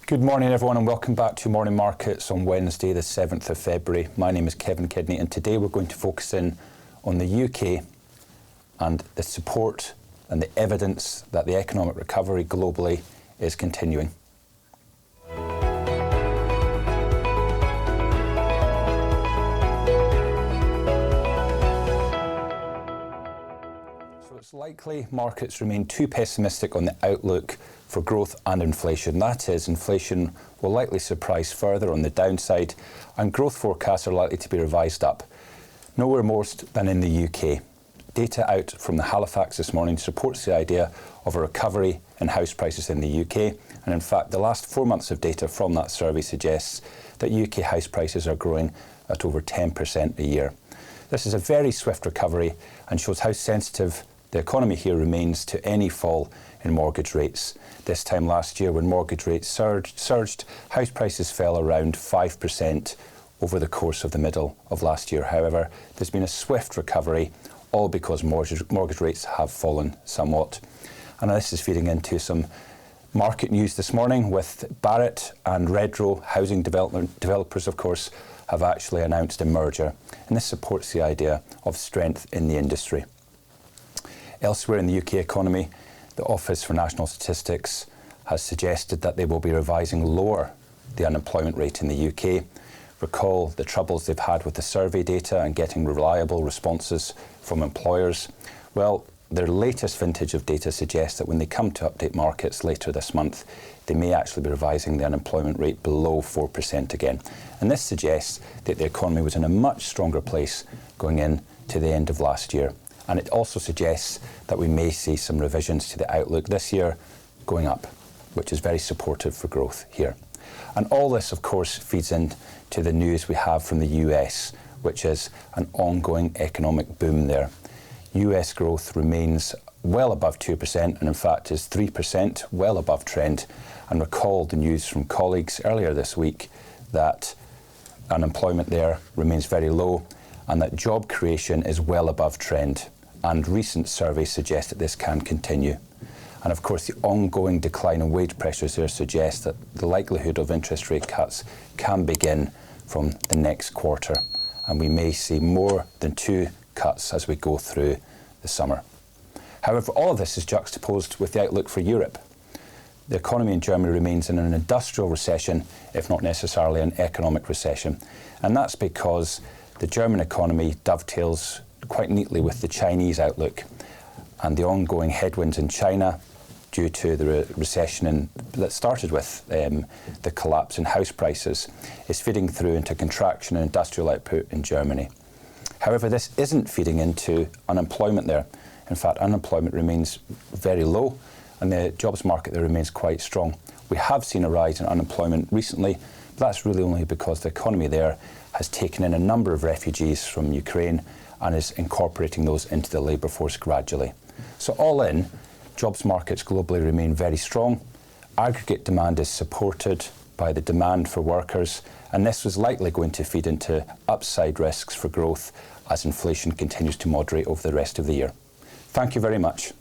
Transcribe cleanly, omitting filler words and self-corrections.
Good morning everyone and welcome back to Morning Markets on Wednesday the 7th of February. My name is Kevin Kidney and today we're going to focus in on the UK and the support and the evidence that the economic recovery globally is continuing. So it's likely markets remain too pessimistic on the outlook for growth and inflation. That is, inflation will likely surprise further on the downside and growth forecasts are likely to be revised up. Nowhere more than in the UK. Data out from the Halifax this morning supports the idea of a recovery in house prices in the UK, and in fact the last 4 months of data from that survey suggests that UK house prices are growing at over 10% a year. This is a very swift recovery and shows how sensitive the economy here remains to any fall in mortgage rates. This time last year when mortgage rates surged, house prices fell around 5% over the course of the middle of last year. However, there's been a swift recovery, all because mortgage rates have fallen somewhat. And this is feeding into some market news this morning with Barratt and Redrow housing developers, of course, have actually announced a merger. And this supports the idea of strength in the industry. Elsewhere in the UK economy, the Office for National Statistics has suggested that they will be revising lower the unemployment rate in the UK. Recall the troubles they've had with the survey data and getting reliable responses from employers. Well, their latest vintage of data suggests that when they come to update markets later this month, they may actually be revising the unemployment rate below 4% again. And this suggests that the economy was in a much stronger place going into the end of last year. And it also suggests that we may see some revisions to the outlook this year going up, which is very supportive for growth here. And all this, of course, feeds into the news we have from the US, which is an ongoing economic boom there. US growth remains well above 2% and in fact is 3%, well above trend. And recall the news from colleagues earlier this week that unemployment there remains very low and that job creation is well above trend. And recent surveys suggest that this can continue. And of course, the ongoing decline in wage pressures there suggests that the likelihood of interest rate cuts can begin from the next quarter. And we may see more than 2 cuts as we go through the summer. However, all of this is juxtaposed with the outlook for Europe. The economy in Germany remains in an industrial recession, if not necessarily an economic recession. And that's because the German economy dovetails quite neatly with the Chinese outlook and the ongoing headwinds in China due to the recession that started with the collapse in house prices is feeding through into contraction in industrial output in Germany. However, this isn't feeding into unemployment there. In fact, unemployment remains very low and the jobs market there remains quite strong. We have seen a rise in unemployment recently, but that's really only because the economy there has taken in a number of refugees from Ukraine and is incorporating those into the labour force gradually. So all in, jobs markets globally remain very strong. Aggregate demand is supported by the demand for workers, and this was likely going to feed into upside risks for growth as inflation continues to moderate over the rest of the year. Thank you very much.